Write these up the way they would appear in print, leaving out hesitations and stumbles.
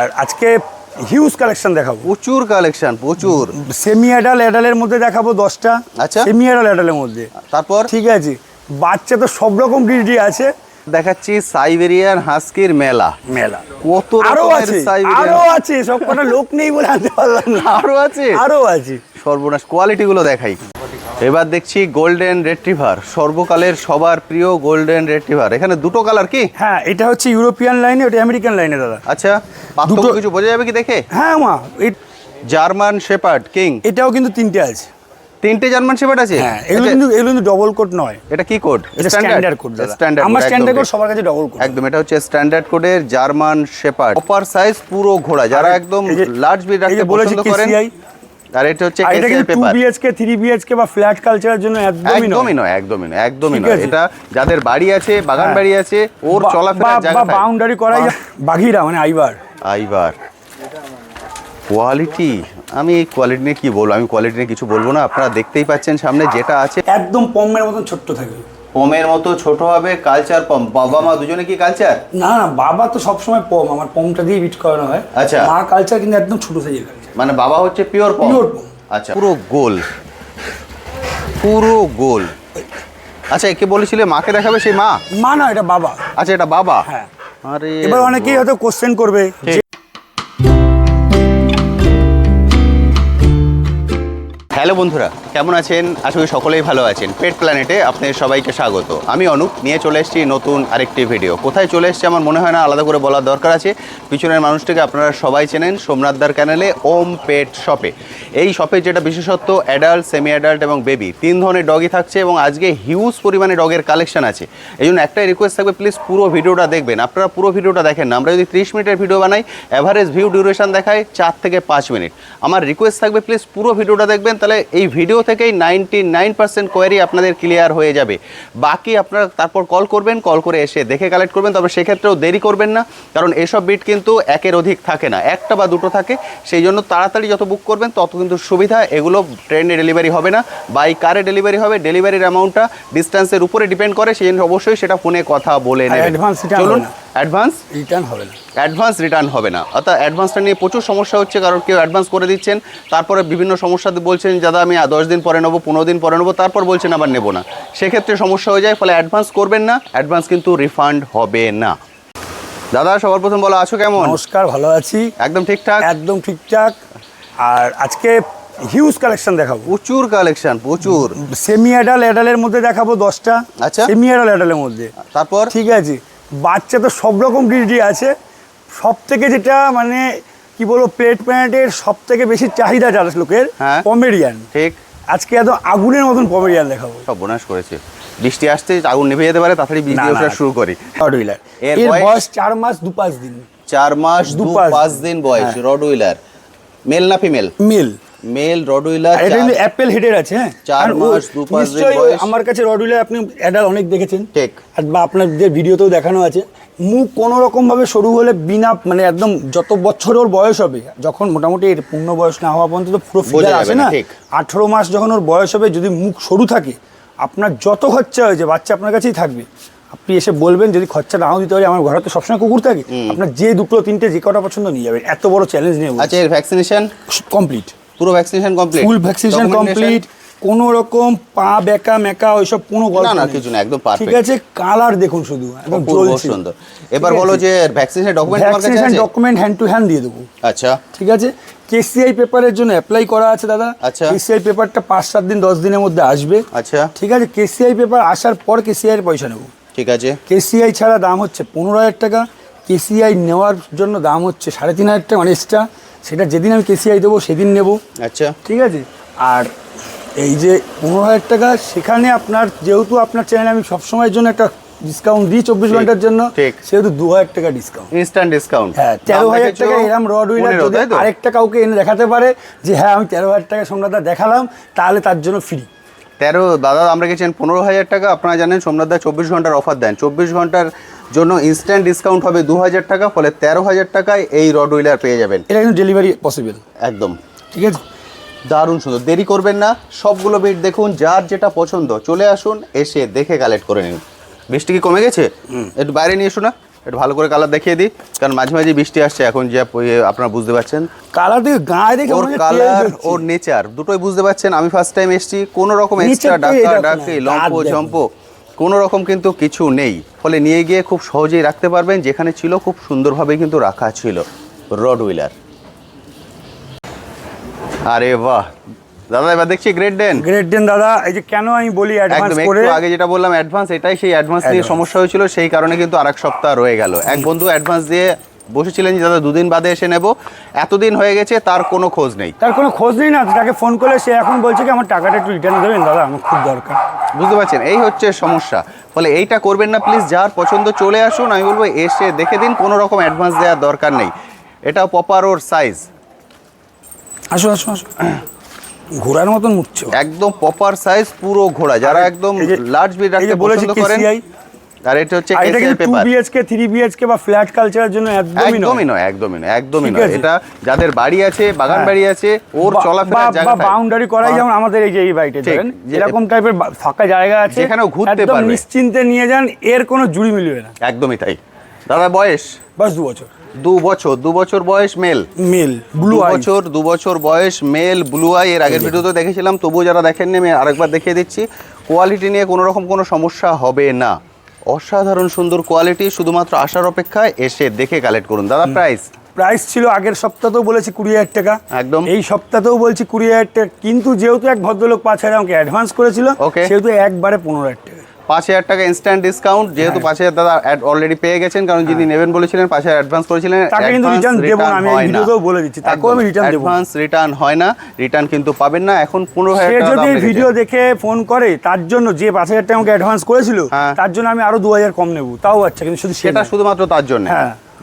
আর আজকে huge collection দেখাবো, প্রচুর কালেকশন, প্রচুর। সেমি অ্যাডালের মধ্যে দেখাবো 10টা। আচ্ছা, সেমি অ্যাডালের মধ্যে তারপর ঠিক আছে, বাচ্চা তো সব রকম ব্রিডই আছে। দেখাচ্ছি সাইবেরিয়ান হাস্কির মেলা। কত আরো রকমের আছে, সাইবেরিয়ান, আরো আছে, সব কটা লোক নেই বলে আনতে পারলাম না। আরো আছে, আরো আছে। সর্বনাশ, কোয়ালিটি গুলো দেখাই। এবার দেখছি গোল্ডেন রেট্রিভার, সর্বকালের সবার প্রিয় গোল্ডেন রেট্রিভার। এখানে দুটো কালার কি? হ্যাঁ, এটা হচ্ছে ইউরোপিয়ান লাইনে, ওটা আমেরিকান লাইনে দাদা। আচ্ছা, পার্থক্য কিছু বোঝা যাবে কি দেখে? হ্যাঁ মা, জার্মান শেপার্ড কিং, এটাও কিন্তু তিনটে আছে। তিনটে জার্মান শেপার্ড আছে। হ্যাঁ, এগুলো কিন্তু ডবল কোড নয়। এটা কি কোড? এটা স্ট্যান্ডার্ড কোড দাদা। আমার স্ট্যান্ডার্ড কোড সবার কাছে ডবল কোড। একদম, এটা হচ্ছে স্ট্যান্ডার্ড কোডের জার্মান শেপার্ড, প্রপার সাইজ, পুরো ঘোড়া। যারা একদম লার্জ ব্রিড রাখতে পছন্দ করেন। আর এটা হচ্ছে কেসিআই পেপার। 2 BHK 3 BHK বা ফ্ল্যাট কালচারের জন্য একদমই নয়। একদমই নয়। এটা যাদের বাড়ি আছে, বাগান বাড়ি আছে, ওর চলাফেরার জায়গা বা বাউন্ডারি করাই বাঘিরা, মানে আইবার কোয়ালিটি। আমি এই কোয়ালিটি নিয়ে কি বলবো? আমি কোয়ালিটি নিয়ে কিছু বলবো না, আপনারা দেখতেই পাচ্ছেন সামনে যেটা আছে। একদম পমের মতন ছোট্ট থাকবে, পমের মতো ছোট হবে। কালচার পম, বাবা মা দুজনে কি কালচার? না, বাবা তো সবসময় পম, আমার পমটা দিয়ে বিট করানো হয়। আচ্ছা, মা কালচার কিন্তু একদম ছোট সাইজের কালচার, মানে বাবা হচ্ছে পিওর পম। আচ্ছা, পুরো গোল, পুরো গোল। আচ্ছা, একে বলেছিলে মাকে দেখাবে, সেই মা না, এটা বাবা। আচ্ছা, এটা বাবা। হ্যাঁ। আরে এবার অনেকেই হয়তো কোশ্চেন করবে। হ্যালো বন্ধুরা, কেমন আছেন? আশা করি সকলেই ভালো আছেন। পেট প্ল্যানেটে আপনাদের সবাইকে স্বাগত। আমি অনুপ, নিয়ে চলে এসেছি নতুন আরেকটি ভিডিও। কোথায় চলে এসেছি আমার মনে হয় না আলাদা করে বলার দরকার আছে। পিছনের মানুষটিকে আপনারা সবাই চেনেন, সোমনাথদার ক্যানেলে ওম পেট শপে। এই শপে যেটা বিশেষত্ব, অ্যাডাল্ট, সেমি অ্যাডাল্ট এবং বেবি, 3 ধরনের ডগই থাকছে এবং আজকে হিউজ পরিমাণে ডগের কালেকশন আছে। এই জন্য একটাই রিকোয়েস্ট থাকবে, প্লিজ পুরো ভিডিওটা দেখবেন। আপনারা পুরো ভিডিওটা দেখেন না। আমরা যদি 30 মিনিটের ভিডিও বানাই, অ্যাভারেজ ভিউ ডিউরেশন দেখায় 4 থেকে 5 মিনিট। আমার রিকোয়েস্ট থাকবে, প্লিজ পুরো ভিডিওটা দেখবেন, তাহলে এই ভিডিও থেকেই 99% কোয়ারি আপনাদের ক্লিয়ার হয়ে যাবে। বাকি আপনারা তারপর কল করবেন, কল করে এসে দেখে কালেক্ট করবেন। তবে সেক্ষেত্রেও দেরি করবেন না, কারণ এসব বিট কিন্তু একের অধিক থাকে না, একটা বা দুটো থাকে। সেই জন্য তাড়াতাড়ি যত বুক করবেন তত কিন্তু সুবিধা। এগুলো ট্রেনে ডেলিভারি হবে না, বাই কারে ডেলিভারি হবে। ডেলিভারির অ্যামাউন্টটা ডিস্টেন্সের উপরে ডিপেন্ড করে, সেই জন্য অবশ্যই সেটা ফোনে কথা বলে নেবেন। চলুন, অ্যাডভান্স রিটার্ন হবে না। অর্থাৎ অ্যাডভান্সটা নিয়ে প্রচুর সমস্যা হচ্ছে, কারণ কেউ অ্যাডভান্স করে দিচ্ছেন, তারপরে বিভিন্ন সমস্যাতে বলছেন দাদা আমি 10 দিন পরে নেবো, 15 দিন পরে নেবো, তারপর বলছেন আবার নেবো না। সেক্ষেত্রে সমস্যা হয়ে যায়। ফলে অ্যাডভান্স করবেন না, অ্যাডভান্স কিন্তু রিফান্ড হবে না। দাদা, সবার প্রথম বলো, আছো কেমন? নমস্কার, ভালো আছি। একদম ঠিকঠাক? একদম ঠিকঠাক। আর আজকে হিউজ কালেকশন দেখাবো, প্রচুর কালেকশন, প্রচুর। সেমি অ্যাডালের মধ্যে দেখাবো 10টা। আচ্ছা, সেমি অ্যাডালের মধ্যে তারপর ঠিক আছে, বাচ্চা তো সব রকম ব্রিডই আছে। সব থেকে যেটা মানে কি বলবো, পেট প্ল্যানেটের সব থেকে বেশি চাহিদা যারা লোকের, পমেরিয়ান। ঠিক, আজকে এত আগুনের মতন পমেরিয়ান দেখাবো। সব বোনাস করেছে, বৃষ্টি আসতে আগুন নিভে যেতে পারে, তাড়াতাড়ি বৃষ্টি ওঠা শুরু করি। রডউইলার, এর বয়স 4 মাস 2-5 দিন। 4 মাস 2-5 দিন বয়স। রডউইলার মেল না ফিমেল? মেল রডউইলার। এটা কিন্তু অ্যাপেল হেডের আছে। হ্যাঁ, 4 মাস 2-5 দিন বয়স। আমার কাছে রডউইলার আপনি অ্যাডাল অনেক দেখেছেন, ঠিক, বা আপনাদের ভিডিওতেও দেখানো আছে। মুখ কোনো রকম ভাবে সরু হলে, বিনা মানে একদম যত বছর ওর বয়স হবে, যখন মোটামুটি এর পূর্ণ বয়স না হওয়া পর্যন্ত তো পুরো ফিগার আসে না। 18 মাস যখন ওর বয়স হবে, যদি মুখ সরু থাকে, আপনার যত খরচা হয়েছে বাচ্চা আপনার কাছেই থাকবে। আপনি এসে বলবেন, যদি খরচা নাও দিতে পারি, আমার ঘরে তো সবসময় কুকুর থাকে, আপনার যে 2-3টে যে কটা পছন্দ নিয়ে যাবেন। এত বড় চ্যালেঞ্জ নিয়ে। আচ্ছা, এর ভ্যাকসিনেশন কমপ্লিট? পুরো ভ্যাকসিনেশন কমপ্লিট, ফুল ভ্যাকসিনেশন কমপ্লিট। কোনো রকম পা বেকা মেকা ওইসব কোনো গল্প না, কিছু না, একদম পারফেক্ট। ঠিক আছে, কালার দেখুন শুধু, একদম জ্বলছে, সুন্দর। এবার বলো যে ভ্যাকসিনেশন ডকুমেন্ট আমার কাছে আছে? Vaccination document hand to hand দিয়ে দেবো। আচ্ছা, ঠিক আছে। কেসিআই পেপারের জন্য অ্যাপ্লাই করা আছে দাদা। আচ্ছা, কেসিআই পেপারটা 5-7 দিন 10 দিনের মধ্যে আসবে। আচ্ছা, ঠিক আছে। কেসিআই পেপার আসার পর কেসিআই এর পয়সা নেব। ঠিক আছে। কেসিআই ছাড়া দাম হচ্ছে 15,000 টাকা। কেসিআই নেওয়ার জন্য দাম হচ্ছে 3,500 টাকা, মানে এক্সট্রা। সেটা যেদিন আমি কেসিআই দেবো সেদিন নেব। আচ্ছা, ঠিক আছে। আর এই যে 15,000 টাকা, সেখানে আপনার যেহেতু আপনার চ্যানেলে আমি সবসময়ের জন্য একটা ডিসকাউন্ট দিই 24 ঘন্টার জন্য, সেহেতু 2,000 টাকা ডিসকাউন্ট, ইনস্ট্যান্ট ডিসকাউন্ট। হ্যাঁ, 13,000 টাকা এরকম রডউইলার যদি আরেকটা কাউকে এনে দেখাতে পারে যে হ্যাঁ আমি 13,000 টাকা সোমনাথদা দেখালাম, তাহলে তার জন্য ফ্রি। 13 দাদা আমরা গেছেন 15,000 টাকা। আপনারা জানেন সোমনাথদা 24 ঘন্টার অফার দেন, 24 ঘন্টার জন্য ইনস্ট্যান্ট ডিসকাউন্ট হবে 2,000 টাকা। ফলে 13,000 টাকায় এই রডউইলার পেয়ে যাবেন। এটা কিন্তু ডেলিভারি পসিবল, একদম ঠিক আছে। দারুণ সুন্দর, দেরি করবেন না, সবগুলো বিট দেখুন, যার যেটা পছন্দ চলে আসুন, এসে দেখে কালেক্ট করে নিন। বৃষ্টি কি কমে গেছে? একটু বাইরে নিয়ে এসো না। একটু ভালো করে কালার দেখিয়ে দিই, কারণ মাঝে মাঝে বৃষ্টি আসছে এখন, যে আপনারা বুঝতে পারছেন কালার দেখে গায়ে দেখে ওর কালার ওর নেচার দুটোই বুঝতে পারছেন। আমি ফার্স্ট টাইম এসেছি, কোনো রকম এক্সট্রা ডাকি লম্প ঝম্প কোনো রকম কিন্তু কিছু নেই, ফলে নিয়ে গিয়ে খুব সহজেই রাখতে পারবেন। যেখানে ছিল খুব সুন্দরভাবে কিন্তু রাখা ছিল রড হুইলার। আরে বাহ দাদা, এবার দেখছি গ্রেট ডেন দাদা। এই যে কেন আমি বলি অ্যাডভান্স করে, একটু আগে যেটা বললাম অ্যাডভান্স, এটাই সেই অ্যাডভান্স নিয়ে সমস্যা হয়েছিল, সেই কারণে কিন্তু আরেক সপ্তাহ রয়ে গেল। এক বন্ধু অ্যাডভান্স দিয়ে বসেছিলেন যে দাদা 2 দিন বাদে এসে নেব, এতদিন হয়ে গেছে তার কোনো খোঁজ নেই। না, তাকে ফোন করলে সে এখন বলছে কি আমার টাকাটা একটু রিটার্ন দেবেন দাদা, আমার খুব দরকার। বুঝতে পারছেন, এই হচ্ছে সমস্যা। ফলে এইটা করবেন না প্লিজ, যার পছন্দ চলে আসুন, আমি বলবো এসে দেখে দিন, কোনো রকম অ্যাডভান্স দেওয়ার দরকার নেই। এটা প্রপার ওর সাইজ, আসো আসো আসো, ঘোড়ার মতন মুছছে, একদম প্রপার সাইজ, পুরো ঘোড়া। যারা একদম লার্জ বিড রাখতে পছন্দ করেন, আর এটা হচ্ছে কেসিআই পেপার, 2 বিএইচকে 3 বিএইচকে বা ফ্ল্যাট কালচারের জন্য একদমই নয়। এটা যাদের বাড়ি আছে, বাগান বাড়ি আছে, ওর চলাফেরার জায়গা বা বাউন্ডারি করাই, যেমন আমাদের এই যে এই বাড়িতে ধরেন এরকম টাইপের ফাঁকা জায়গা আছে, যেখানে ঘুরতে পারবে, নিশ্চিন্তে নিয়ে যান, এর কোনো জুড়ি মিলবে না। একদমই তাই। দাদা বয়স বাস 2 বছর। 2 বছর বয়স, মেল ব্লু আই, 2 বছর বয়স, মেল ব্লু আই। এর আগের ভিডিওতে দেখেছিলাম, তবুও যারা দেখেননি আমি আরেকবার দেখিয়ে দিচ্ছি। কোয়ালিটি নিয়ে কোনো রকম কোনো সমস্যা হবে না, অসাধারণ সুন্দর কোয়ালিটি। শুধুমাত্র আসার অপেক্ষায়, এসে দেখে কালেক্ট করুন। দাদা প্রাইস ছিল আগের সপ্তাহেও বলেছি 20,000 টাকা, একদম এই সপ্তাহেও বলছি 20,000 টাকা, কিন্তু যেহেতু এক ভদ্রলোক 5,000 আমাকে অ্যাডভান্স করেছিল, সেহেতু একবারে 15,000 টাকা। 5,000 টাকা ইনস্ট্যান্ট ডিসকাউন্ট, যেহেতু 5,000 দাদা অলরেডি পেয়ে গেছেন, কারণ যিনি নেবেন বলেছিলেন 5,000 অ্যাডভান্স করেছিলেন, তাকে কিন্তু রিটার্ন দেব না, আমি এই ভিডিওতেও বলে দিচ্ছি, তাকেও আমি রিটার্ন দেব। অ্যাডভান্স রিটার্ন হয় না, রিটার্ন কিন্তু পাবেন না। এখন 15,000 টাকা যদি ভিডিও দেখে ফোন করে, তার জন্য যে 5,000 টাকা আমাকে অ্যাডভান্স করেছিল, তার জন্য আমি আরো 2,000 কম নেব, তাও আচ্ছা, কিন্তু শুধু সেটা শুধুমাত্র তার জন্য।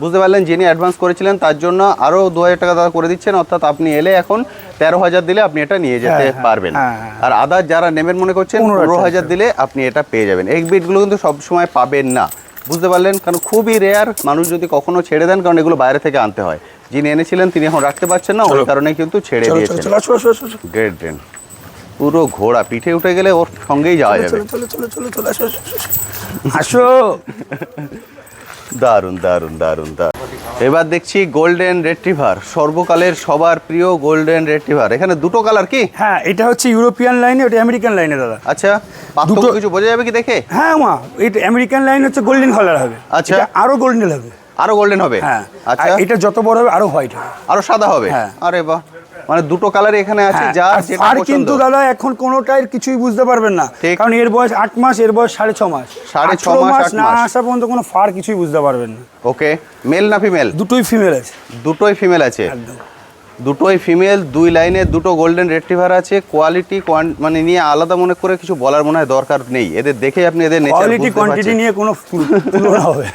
বুঝতে পারলেন, যিনি অ্যাডভান্স করেছিলেন তার জন্য আরো 2,000 টাকা দাদা করে দিচ্ছেন, অর্থাৎ আপনি এলে এখন 13,000 দিলে আপনি এটা নিয়ে যেতে পারবেন। আর আদার যারা নেবেন মনে করছেন 15,000 দিলে আপনি এটা পেয়ে যাবেন। এই বিটগুলো কিন্তু সবসময় পাবেন না, বুঝতে পারলেন, কারণ খুবই রেয়ার। মানুষ যদি কখনো ছেড়ে দেন, কারণ এগুলো বাইরে থেকে আনতে হয়, যিনি এনেছিলেন তিনি এখন রাখতে পারছেন না, ওই কারণে কিন্তু ছেড়ে দিয়েছেন। গ্রেট ডেন, পুরো ঘোড়া, পিঠে উঠে গেলে ওর সঙ্গেই যাওয়া যাবে। আসো। দারুণ দারুণ দারুণ দারুণ। এবার দেখছি গোল্ডেন রেট্রিভার, সর্বকালের সবার প্রিয় গোল্ডেন রেট্রিভার। এখানে দুটো কালার কি? হ্যাঁ, এটা হচ্ছে ইউরোপিয়ান লাইনে, ওটা আমেরিকান লাইনে দাদা। আচ্ছা, পার্থক্য কিছু বোঝা যাবে কি দেখে? হ্যাঁ মা, এটা আমেরিকান লাইন হচ্ছে গোল্ডেন কালার হবে। আচ্ছা, আরো গোল্ডেন হবে, আরো গোল্ডেন হবে। হ্যাঁ, আচ্ছা, এটা যত বড় হবে আরো হোয়াইট হবে, আরো সাদা হবে। আরে বাহ, মানে দুটো কালারই এখানে আছে, যার যেটা পছন্দ। কিন্তু দাদা এখন কোনোটাই কিছুই বুঝতে পারবেন না, কারণ এর বয়স 8 মাস, এর বয়স 6.5 মাস। 6.5 মাস না আসা পর্যন্ত কোনো ফার কিছুই বুঝতে পারবেন না। ওকে, মেল না ফিমেল? দুটোই ফিমেল আছে। দুটোই ফিমেল আছে, দুটোই ফিমেল, 2 লাইনে দুটো গোল্ডেন রেট্রিভার আছে। কোয়ালিটি মানে নিয়ে আলাদা মনে করে কিছু বলার মনে হয় দরকার নেই, এদের দেখে আপনি এদের নেচার বুঝতে পারছেন। কোয়ান্টিটি নিয়ে কোনো তুলনা হবে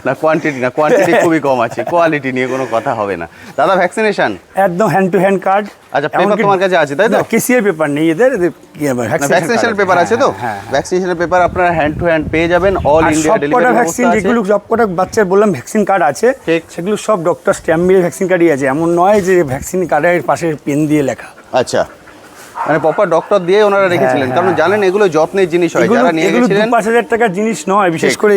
না, কোয়ান্টিটি খুবই কম আছে, কোয়ালিটি নিয়ে কোনো কথা হবে না। দাদা ভ্যাকসিনেশন একদম হ্যান্ড টু হ্যান্ড কার্ড। আচ্ছা, পেপার তোমার কাছে আছে তাই তো? কেসিআই পেপার নেই এদের, ভ্যাকসিনেশন পেপার আছে তো? ভ্যাকসিনেশন পেপার আপনারা হ্যান্ড টু হ্যান্ড পেয়ে যাবেন। অল ইন্ডিয়া ডেলিভারি ভ্যাকসিন, যেগুলো সবকটা বাচ্চার বললাম ভ্যাকসিন কার্ড আছে, সেগুলো সব ডক্টর স্ট্যাম্প দিয়ে ভ্যাকসিন কার্ডই আছে, এমন নয় যে ভ্যাকসিন কার্ডের পাশে পেন দিয়ে লেখা। আচ্ছা, মানে প্রপার ডক্টর দিয়ে ওনারা রেখেছিলেন, কারণ জানেন এগুলো যত্নের জিনিস হয়, যারা নিয়ে গেছিলেন। 5,000 টাকার জিনিস নয়, বিশেষ করে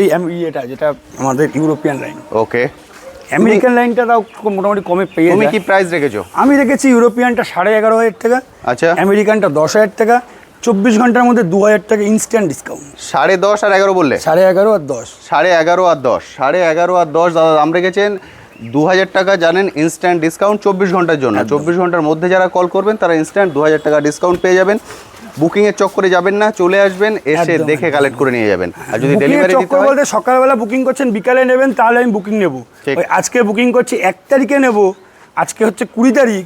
এটা যেটা আমাদের ইউরোপিয়ান লাইন। ওকে, আমেরিকান লাইনটা তাও মোটামুটি কমে পেয়ে যায়। তুমি কি প্রাইস রেখেছো? আমি রেখেছি ইউরোপিয়ানটা 11,500 টাকা, আচ্ছা, আমেরিকানটা 10,000 টাকা। 24 ঘন্টার মধ্যে 2,000 টাকা ইনস্ট্যান্ট ডিসকাউন্ট। 10.5 আর 11 বললে? 11.5 আর 10। 11.5 আর 10, 11.5 আর 10 দাদা দাম রেখেছেন। 2,000 টাকা জানেন ইনস্ট্যান্ট ডিসকাউন্ট 24 ঘন্টার জন্য। 24 ঘন্টার মধ্যে যারা কল করবেন তারা ইনস্ট্যান্ট 2,000 টাকা ডিসকাউন্ট পেয়ে যাবেন। বুকিংয়ের চক্করে যাবেন না, চলে আসবেন, এসে দেখে কালেক্ট করে নিয়ে যাবেন। আর যদি ডেলিভারি দিতে হয়, বলতে সকালবেলা বুকিং করছেন, বিকালে নেবেন, তাহলে আমি বুকিং নেব। আজকে বুকিং করছি 1 তারিখে নেব, আজকে হচ্ছে 20 তারিখ,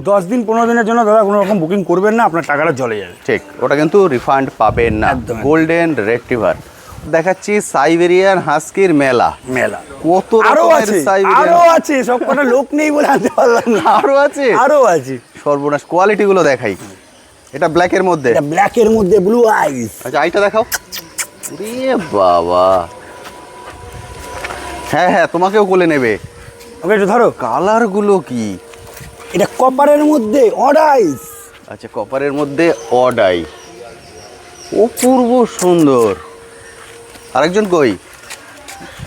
10 দিন 15 দিনের জন্য দাদা কোনো রকম বুকিং করবেন না, আপনার টাকাটা চলে যাবে। ঠিক, ওটা কিন্তু রিফান্ড পাবেন না। গোল্ডেন রেট্রিভার দেখাচ্ছি, সাইবেরিয়ান হাস্কির মেলা। কত রকমের সাইবেরিয়ান, আরো আছে, সবকটা লোক নেই বলে আনতে পারলাম না, আরো আছে। সর্বনাশ, কোয়ালিটি গুলো দেখাই। এটা ব্ল্যাকের মধ্যে, ব্লু আইস। আচ্ছা, আইটা দেখাও। ওরে বাবা, হ্যাঁ, তোমাকেও কোলে নেবে। ওকে, একটু ধরো। কালার গুলো কি? এটা কপারের মধ্যে অড আইস। আচ্ছা, কপারের মধ্যে অড আই, অপূর্ব সুন্দর। আরেকজন কই?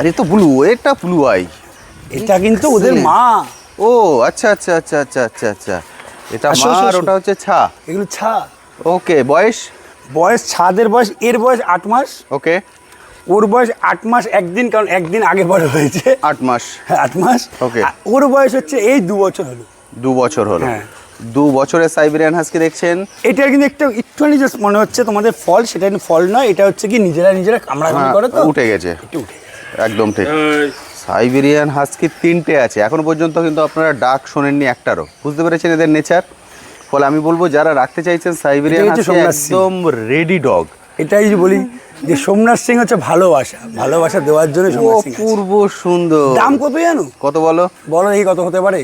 আরে তো ব্লু, এটা ব্লু আই, এটা কিন্তু ওদের মা। ও আচ্ছা আচ্ছা আচ্ছা আচ্ছা আচ্ছা আচ্ছা, এটা মা আর ওটা হচ্ছে ছা। এগুলো ছা। ওকে, বয়স? বয়স ছাদের বয়স, এর বয়স 8 মাস। ওকে, ওর বয়স 8 মাস একদিন, কারণ একদিন আগে বড় হয়েছে। 8 মাস। 8 মাস। ওকে, ওর বয়স হচ্ছে এই 2 বছর হলো। 2 বছর হলো। হ্যাঁ, 2 বছরের সাইবেরিয়ান হাস্কি দেখছেন। এটা কিন্তু একটুখানি জাস্ট মনে হচ্ছে তোমাদের ফল, সেটা কিন্তু ফল নয়, এটা হচ্ছে কি নিজেরা কামড়াকামড়ি করে তো উঠে গেছে। উঠে একদম ঠিক। সাইবেরিয়ান হাস্কি 3টে আছে এখনো পর্যন্ত, কিন্তু আপনারা ডাক শোনেননি একটারও। বুঝতে পেরেছেন এদের নেচার। ফলে আমি বলবো যারা রাখতে চাইছেন সাইবেরিয়ান হাস্কি একদম রেডি ডগ। এটাই যে বলি যে সোমনাথ সিং হচ্ছে ভালোবাসা দেওয়ার জন্য সোমনাথ সিং। অপূর্ব সুন্দর। দাম কত জানো? কত বলো? বলো দেখি কত হতে পারে।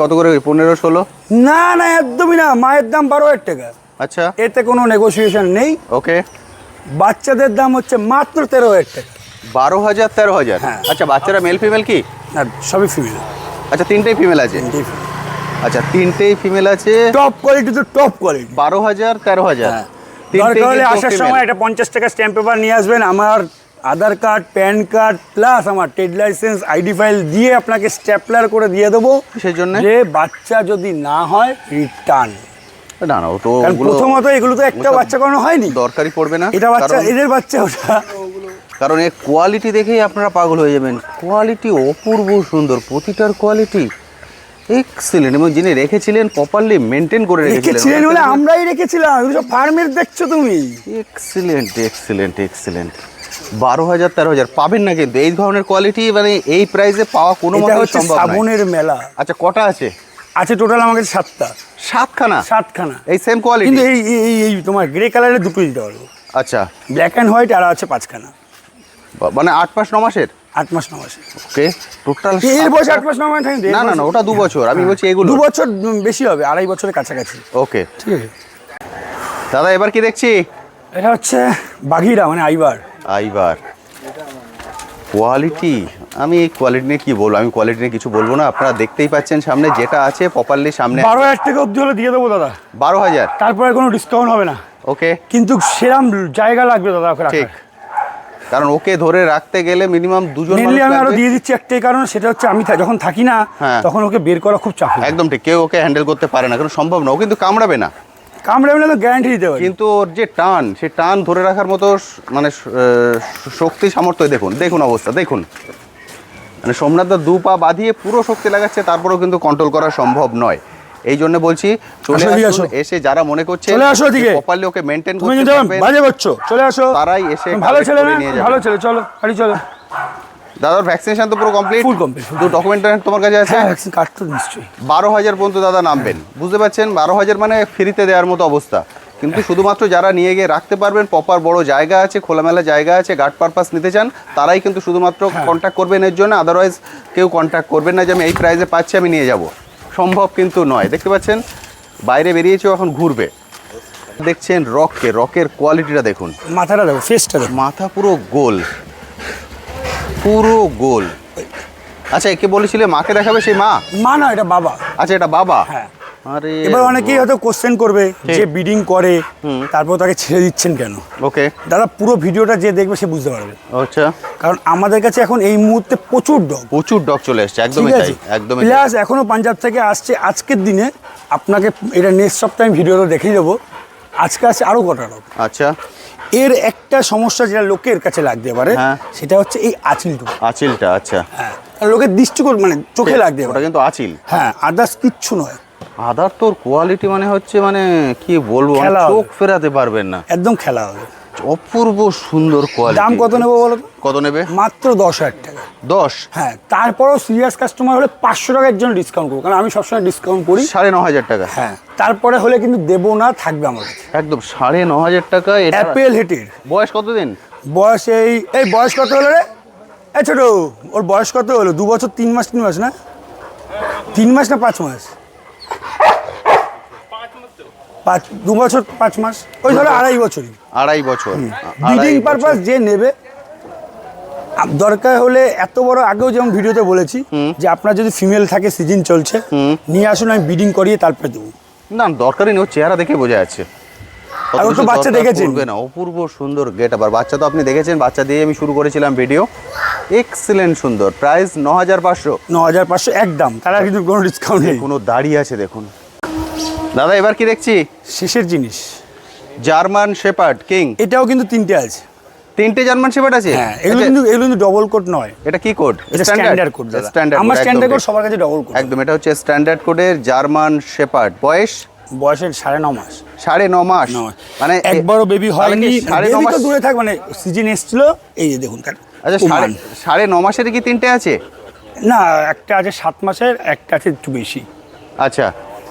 কত করে? 15-16? না না, একদমই না। মায়ের দাম 12,000 টাকা। আচ্ছা, এতে কোনো নেগোসিয়েশন নেই। ওকে। বাচ্চাদের দাম হচ্ছে মাত্র 13,000 টাকা। 12,000 13,000? হ্যাঁ। আচ্ছা, বাচ্চারা মেল ফিমেল কি? না, সবই ফিমেল। আচ্ছা, 3টেই ফিমেল আছে? আচ্ছা, 3টেই ফিমেল আছে। টপ কোয়ালিটি তো টপ কোয়ালিটি। 12,000 13,000? দরকার হলে আসার সময় একটা 50 টাকা স্ট্যাম্প পেপার নিয়ে আসবেন, আমার আধার কার্ড, প্যান কার্ড প্লাস আমার ট্রেড লাইসেন্স, আইডি ফাইল দিয়ে আপনাকে স্ট্যাপলার করে দিয়ে দেবো। সেই জন্য যে বাচ্চা যদি না হয় রিটার্ন। না না, ও তো প্রথমত এগুলো তো একটা বাচ্চা করানো হয়নি, দরকারই পড়বে না। এটা বাচ্চা, এদের বাচ্চা ওটা। কারণ এর কোয়ালিটি দেখেই আপনারা পাগল হয়ে যাবেন। কোয়ালিটি অপূর্ব সুন্দর, প্রতিটার কোয়ালিটি এক্সিলেন্ট। এবং যিনি রেখেছিলেন প্রপারলি মেনটেন করে রেখেছিলেন বলে আমরাই রেখেছিলাম। এগুলো সব ফার্মের দেখছো তুমি। Excellent excellent excellent. 12,000 13,000 পাবেন না কিন্তু এই ধরনের কোয়ালিটি, মানে এই প্রাইসে পাওয়া কোনো মতেই সম্ভব নয়। সাবনের মেলা। আচ্ছা, কটা আছে? আছে টোটাল আমার কাছে 7টা। 7খানা? 7খানা এই সেম কোয়ালিটি? কিন্তু এই তোমার গ্রে কালারের দুটো দিতে পারবো। আচ্ছা, ব্ল্যাক অ্যান্ড হোয়াইট আর আছে 5খানা। মানে 8 মাস 9 মাসের? 8 মাস 9 মাসের। ওকে, টোটাল এর বয়স 8 মাস 9 মাস থাকে। না না না, ওটা 2 বছর। আমি বলছি এগুলো 2 বছর বেশি হবে, 2.5 বছরের কাছাকাছি। ওকে, ঠিক আছে দাদা। এবার কি দেখছি? এটা হচ্ছে বাঘিরা, মানে আইবার। কোয়ালিটি, আমি এই কোয়ালিটি নিয়ে কি বলবো? আমি কোয়ালিটি নিয়ে কিছু বলবো না। আপনারা দেখতেই পাচ্ছেন সামনে যেটা আছে প্রপারলি সামনে। 12,000 টাকা অবধি হলে দিয়ে দেবো দাদা। 12,000? তারপরে কোনো ডিসকাউন্ট হবে না। ওকে, কিন্তু সেরাম জায়গা লাগবে দাদা ওকে রাখার। ঠিক, কারণ ওকে ধরে রাখতে গেলে মিনিমাম 2 জন মেনলি আমি আরো দিয়ে দিচ্ছি একটাই কারণ, সেটা হচ্ছে আমি যখন থাকি না তখন ওকে বের করা খুব চাপ। একদম ঠিক, কেউ ওকে হ্যান্ডেল করতে পারে না, কারণ সম্ভব না। ও কিন্তু কামড়াবে না। কামড়াবে না তো গ্যারান্টি দিতে পারি, কিন্তু ওর যে টান, সে টান ধরে রাখার মতো মানে শক্তি সামর্থ্য দেখুন অবস্থা দেখুন। মানে সোমনাথ দা 2 পা বাঁধিয়ে পুরো শক্তি লাগাচ্ছে, তারপরেও কিন্তু কন্ট্রোল করা সম্ভব নয়। এই জন্য বলছি চলে আসুন। এসে যারা মনে করছে প্রপারলি ওকে মেইনটেইন করতে পারবেন, বাজে করছো, চলে আসো। তারাই এসে ভালো ছেলে না, ভালো ছেলে, চলো গাড়ি চলো। দাদার ভ্যাকসিনেশন তো পুরো কমপ্লিট? Full complete. তো ডকুমেন্টেশন তোমার কাছে আছে? হ্যাঁ, ভ্যাকসিন কার্ড তো নিশ্চয়ই। 12,000 পর্যন্ত দাদা নামবেন, বুঝতে পারছেন? 12,000 মানে ফ্রিতে দেওয়ার মতো অবস্থা। কিন্তু শুধুমাত্র যারা নিয়ে গিয়ে রাখতে পারবেন, প্রপার বড় জায়গা আছে, খোলামেলা জায়গা আছে, গার্ড পারপাস নিতে চান, তারাই কিন্তু শুধুমাত্র কন্ট্যাক্ট করবেন এর জন্য। আদারওয়াইজ কেউ কন্ট্যাক্ট করবেন না যে আমি এই প্রাইসে পাচ্ছি আমি নিয়ে যাব, সম্ভব কিন্তু নয়। দেখতে পাচ্ছেন বাইরে বেরিয়েছে, এখন ঘুরবে। দেখছেন রকের কোয়ালিটিটা দেখুন, মাথাটা দেখো, ফেসটা দেখো, মাথা পুরো গোল। আচ্ছা, একে বলেছিলে মাকে দেখাবে, সেই মা না, এটা বাবা। আচ্ছা, এটা বাবা। হ্যাঁ। আরে এবার অনেকেই হয়তো কোশ্চেন করবে যে ব্রিডিং করে তারপর তাকে ছেড়ে দিচ্ছেন কেন। ওকে দাদা, পুরো ভিডিওটা যে দেখবে সে বুঝতে পারবে। আচ্ছা, কারণ আমাদের কাছে এখন এই মুহূর্তে প্রচুর ডগ চলে এসেছে। একদমই তাই, একদমই। প্লাস এখনো পাঞ্জাব থেকে আসছে। আজকের দিনে আপনাকে এটা নেক্সট সপ্তাহে ভিডিওটা দেখিয়ে দেবো। আজকে আছে আরো কটা ডগ। আচ্ছা, এর একটা সমস্যা যেটা লোকের কাছে লাগতে পারে, সেটা হচ্ছে এই আঁচিলটা। আচ্ছা, হ্যাঁ, লোকের দৃষ্টিকোণ মানে চোখে লাগতে পারে, ওটা কিন্তু আঁচিল। হ্যাঁ, আদার্স কিচ্ছু নয়। আদার তোর কোয়ালিটি মানে হচ্ছে, মানে কি বলবো, চোখ ফেরাতে পারবেন না, একদম খেলা হবে। অপূর্ব সুন্দর কোয়ালিটি। দাম কত নেবো বলো? কত নেবে? মাত্র 10,000 টাকা। 10? হ্যাঁ, তারপরও সিরিয়াস কাস্টমার হলে 500 টাকার জন্য ডিসকাউন্ট করবো, কারণ আমি সবসময় ডিসকাউন্ট করি। 9,500 টাকা? হ্যাঁ, তারপরে হলে কিন্তু দেবো না, থাকবে আমার কাছে একদম 9,500 টাকা। অ্যাপেল হেটের। বয়স কতদিন? বয়স এই বয়স কত হলো রে? এই ছোট, ওর বয়স কত হলো? 2 বছর 3 মাস না? 3 মাস না 5 মাস? 2 বছর 5 মাস, ওই ধরো 2.5 বছরই। 2.5 বছর। ব্রিডিং পারপাস যে নেবে, দরকার হলে এত বড়, আগেও যেমন ভিডিওতে বলেছি যে আপনার যদি ফিমেল থাকে, সিজন চলছে, নিয়ে আসুন, আমি ব্রিডিং করিয়ে তারপরে দেবো। না, দরকারই নেই, চেহারা দেখে বোঝা যাচ্ছে। আর তো বাচ্চা দেখেছেন না, অপূর্ব সুন্দর গেট। আবার বাচ্চা তো আপনি দেখেছেন, বাচ্চা দিয়ে আমি শুরু করেছিলাম ভিডিও। এক্সেলেন্ট সুন্দর, প্রাইস 9500। 9500 একদম, তারা কিন্তু কোনো ডিসকাউন্ট নেই। কোনো দাঁড়িয়ে আছে দেখুন দাদা। এবার কি দেখছি? শেষের জিনিস, জার্মান শেপার্ড কিং। এটাও কিন্তু 3টে আছে। 3টে জার্মান শেপার্ড আছে? হ্যাঁ, এগুলো কিন্তু ডবল কোড নয়। এটা কি কোড? এটা স্ট্যান্ডার্ড কোড দাদা। আমার স্ট্যান্ডার্ড কোড সবার কাছে ডবল কোড। একদম, এটা হচ্ছে স্ট্যান্ডার্ড কোডের জার্মান শেপার্ড। বয়সের 9.5 মাস। 9.5 মাস, মানে একবারও বেবি হয়নি। 9.5 মাস দূরে থাক, মানে সিজন এসেছিল, এই যে দেখুন। আচ্ছা, 9.5 মাসের কি 3টে আছে? না, একটা আছে 7 মাসের, একটা আছে একটু বেশি। আচ্ছা,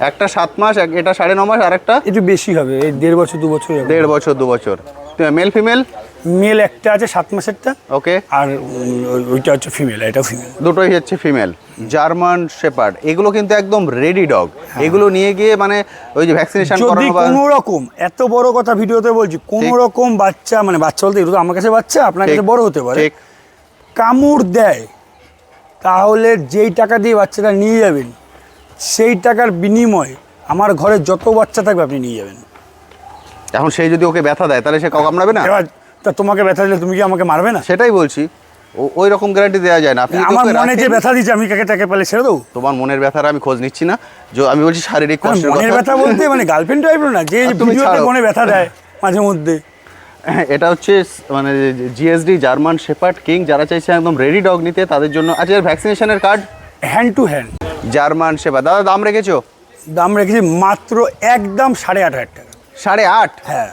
একটা 7 মাস, এটা 9.5 মাস, আর একটা একটু বেশি হবে, এই 1.5 বছর 2 বছর। 1.5 বছর 2 বছর। Male female? মেল একটা আছে 7 মাসেরটা, ওকে। আর ওইটা হচ্ছে ফিমেল, এটাও ফিমেল। দুটোই হচ্ছে ফিমেল জার্মান শেপার্ড। এগুলো কিন্তু একদম রেডি ডগ। এগুলো নিয়ে গিয়ে মানে ওই যে ভ্যাকসিনেশন যদি কোনো রকম, এত বড় কথা ভিডিওতে বলছি, কোনো রকম বাচ্চা, মানে বাচ্চা বলতে এগুলো তো আমার কাছে বাচ্চা, আপনার কাছে বড় হতে পারে, কামড় দেয়, তাহলে যেই টাকা দিয়ে বাচ্চাটা নিয়ে যাবেন, সেই টাকার বিনিময়ে আমার ঘরে যত বাচ্চা থাকবে আপনি নিয়ে যাবেন। এখন সেই যদি ওকে ব্যথা দেয় তাহলে সে কামড়াবে না? এবার তা তোমাকে ব্যথা দিলে তুমি কি আমাকে মারবে না? সেটাই বলছি, ওই রকম গ্যারান্টি দেওয়া যায় না। আপনি আমার মনে যে ব্যথা দিচ্ছে, আমি কাকে টাকে পেলে ছেড়ে দেবো? তোমার মনের ব্যথার আমি খোঁজ নিচ্ছি না, যে আমি বলছি শারীরিক কষ্টের কথা। মনের ব্যথা বলতে মানে গার্লফ্রেন্ড টাইপের না, যে ভিডিওতে মনে ব্যথা দেয় মাঝে মধ্যে। এটা হচ্ছে মানে জিএসডি জার্মান শেপার্ড কিং। যারা চাইছে একদম রেডি ডগ নিতে তাদের জন্য। আচ্ছা, ভ্যাকসিনেশনের card hand to hand German shepherd. দাদা দাম রেখেছো? দাম রেখেছি মাত্র একদম 8.5 টাকা। 8.5? হ্যাঁ,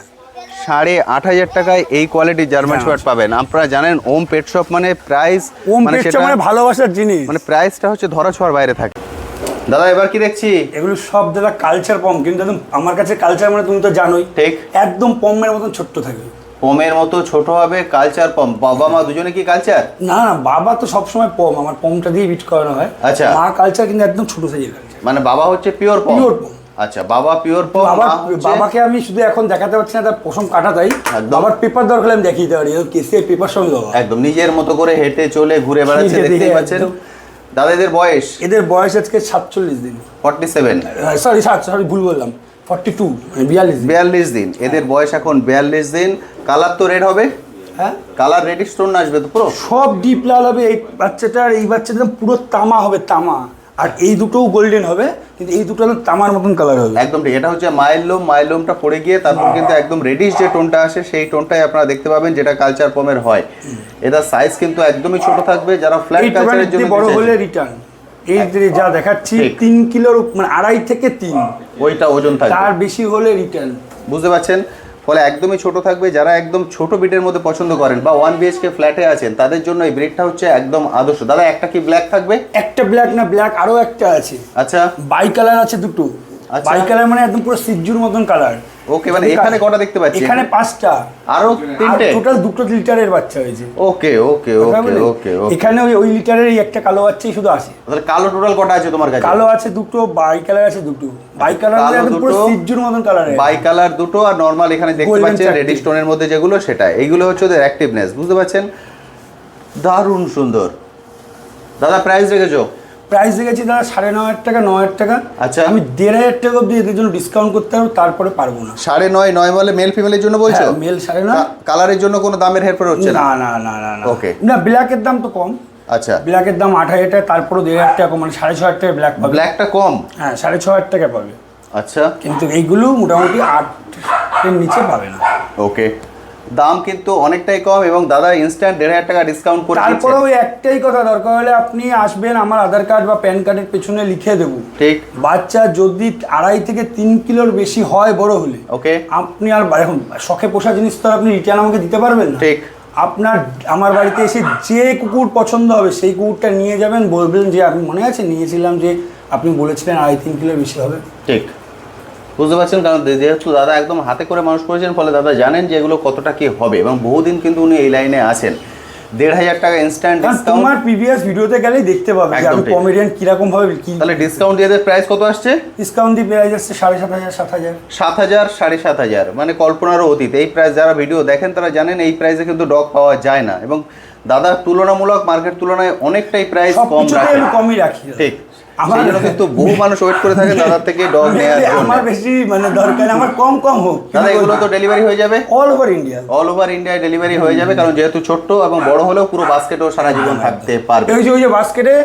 8.5 টাকায় এই কোয়ালিটির জার্মান শেপার্ড পাবেন। আপনারা জানেন ওম পেট শপ মানে প্রাইস, মানে সেটা মানে ভালোবাসার জিনিস, মানে প্রাইসটা হচ্ছে ধরা ছোঁয়ার বাইরে থাকে। দাদা এবার কি দেখছি? এগুলো সব দাদা কালচার পম, কিন্তু একদম আমার কাছে কালচার মানে তুমি তো জানোই, ঠিক একদম পমের মতন ছোট্ট থাকে। পমের মতো ছোট হবে, কালচার পম। বাবা মা দুজনে কি কালচার? না না, বাবা তো সবসময় পম, আমার পমটা দিয়ে বিট করানো হয়। আচ্ছা, মা কালচার কিন্তু একদম ছোট সাইজের কালচার। মানে বাবা হচ্ছে পিওর পম? পিওর পম। আচ্ছা, বাবা পিওর পম। বাবাকে আমি শুধু এখন দেখাতে পারছি না, তার পশম কাটা তাই। বাবার পেপার দরকার আমি দেখিয়ে দিতে পারি, কেসিআই পেপার সঙ্গে বাবা একদম নিজের মতো করে হেঁটে চলে ঘুরে বেড়াচ্ছে, দেখতেই পাচ্ছেন। দাদা এদের বয়স? এদের বয়স আজকে 47 দিন। 47? সরি ভুল বললাম, 42 মানে 42 দিন। এদের বয়স এখন 42 দিন। কালার তো রেড হবে? হ্যাঁ, কালার রেড স্টোন আসবে তো পুরো? সব ডিপ লাল হবে এই বাচ্চাটার। এই বাচ্চাটা পুরো তামা হবে, তামা। আর এই দুটোও গোল্ডেন হবে, কিন্তু এই দুটো তামার মতন কালার হবে। একদম ঠিক। এটা হচ্ছে মাইলোমটা পড়ে গিয়ে তারপর কিন্তু একদম রেডিশ যে টোনটা আসে সেই টোনটাই আপনারা দেখতে পাবেন, যেটা কালচার পমের হয়। এটার সাইজ কিন্তু একদমই ছোট থাকবে। যারা ফ্ল্যাট কালচারের জন্য বড় হলে রিটার্ন, এই যা দেখাচ্ছি 3 কিলোর মানে 2.5 থেকে 3 ওইটা ওজন থাকবে, তার বেশি হলে রিটার্ন। বুঝতে পারছেন? ফলে একদমই ছোট থাকবে। যারা একদম ছোট বিটের মধ্যে পছন্দ করেন বা 1 BHK ফ্ল্যাটে আছেন তাদের জন্য এই ব্রিডটা হচ্ছে একদম আদর্শ। দাদা একটা কি ব্ল্যাক থাকবে? একটা ব্ল্যাক না, ব্ল্যাক আরো একটা আছে। আচ্ছা, বাই কালার আছে দুটো। বাই কালার মানে একদম পুরো সিজুর মতন কালার। ওকে, মানে এখানে কটা দেখতে পাচ্ছি? এখানে 5টা, আরো 3টে, টোটাল 2 লিটারের বাচ্চা হয়েছে। ওকে ওকে ওকে ওকে। এখানে ওই লিটারের এই একটা কালো বাচ্চাই শুধু আছে। তাহলে কালো টোটাল কটা আছে তোমার কাছে? কালো আছে দুটো, বাই কালার আছে দুটো। বাই কালার মানে একদম পুরো সিজুর মতন কালার। বাই কালার দুটো, আর নরমাল এখানে দেখতে পাচ্ছেন রেড স্টোনের মধ্যে যেগুলো, সেটা এইগুলো হচ্ছে ওদের অ্যাক্টিভনেস। বুঝতে পারছেন? দারুণ সুন্দর। দাদা প্রাইস রেখেছো? প্রাইস রেখেছি দাদা 9.5 টাকা, 9 টাকা। আচ্ছা, আমি 1.5 টাকা অব্দি এদের জন্য ডিসকাউন্ট করতে পারবো, তারপরে পারবো না। 9.5 বলে মেল ফিমেলের জন্য বলছো? মেল 9.5। কালারের জন্য কোনো দামের হেরফের হচ্ছে না? না না না না। ওকে, না ব্ল্যাকের দাম তো কম। আচ্ছা, ব্ল্যাকের দাম 8,000 টাকা, তারপরে 1.5 টাকা কম, মানে 6,500 টাকা ব্ল্যাক পাবে। ব্ল্যাকটা কম? হ্যাঁ, 6,500 টাকা পাবে। আচ্ছা, কিন্তু এইগুলো মোটামুটি 8 এর নিচে পাবে না। ওকে, দাম কিন্তু অনেকটাই কম এবং দাদা ইনস্ট্যান্ট 1,500 টাকা ডিসকাউন্ট করে দিচ্ছে। তারপরেও একটাই কথা, দরকার হলে আপনি আসবেন, আমার আধার কার্ড বা প্যান কার্ডের পেছনে লিখে দেবো। ঠিক। বাচ্চা যদি 2.5 থেকে 3 কিলোর বেশি হয় বড় হলে, ওকে, আপনি আর এখন শখে পোষা জিনিস তো আপনি রিটার্ন আমাকে দিতে পারবেন না। ঠিক। আপনার আমার বাড়িতে এসে যে কুকুর পছন্দ হবে সেই কুকুরটা নিয়ে যাবেন, বলবেন যে আমি মনে আছে নিয়েছিলাম, যে আপনি বলেছিলেন 2.5-3 কিলোর বেশি হবে। ঠিক, বুঝতে পারছেন? কারণ যেহেতু দাদা একদম হাতে করে মানুষ করেছেন, ফলে দাদা জানেন যে এগুলো কতটা কি হবে, এবং বহুদিন কিন্তু উনি এই লাইনে আছেন। 1,500 টাকা ইনস্ট্যান্ট ডিসকাউন্ট। তোমার প্রিভিয়াস ভিডিওতে গেলেই দেখতে পাবে যে আমি পমেরিয়ান কিরকম ভাবে কি। তাহলে ডিসকাউন্ট দিয়ে প্রাইস কত আসছে? ডিসকাউন্ট দিয়ে প্রাইস আসছে 7,500, 7,000। 7,000, 7,500, মানে কল্পনারও অতীত। এই প্রাইস যারা ভিডিও দেখেন তারা জানেন এই প্রাইসে কিন্তু ডগ পাওয়া যায় না, এবং দাদা তুলনামূলক মার্কেট তুলনায় অনেকটাই প্রাইস কম রাখে। কমই রাখি। ঠিক। সেই জন্য কিন্তু বহু মানুষ ওয়েট করে থাকে দাদার থেকে ডগ নেওয়ার জন্য। আমার বেশি মানে দরকার, আমার কম কম হোক। দাদা এগুলো তো ডেলিভারি হয়ে যাবে all over India, all over ইন্ডিয়ায় ডেলিভারি হয়ে যাবে, কারণ যেহেতু ছোট্ট এবং বড় হলেও পুরো বাস্কেটও সারা জীবন থাকতে পারবে। ওই যে বাস্কেটে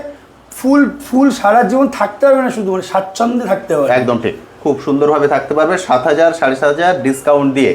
ফুল ফুল সারা জীবন থাকতে হবে না, শুধু মানে স্বাচ্ছন্দ্যে থাকতে হবে। একদম ঠিক, খুব সুন্দরভাবে থাকতে পারবে 7,000 7,500 ডিসকাউন্ট দিয়ে।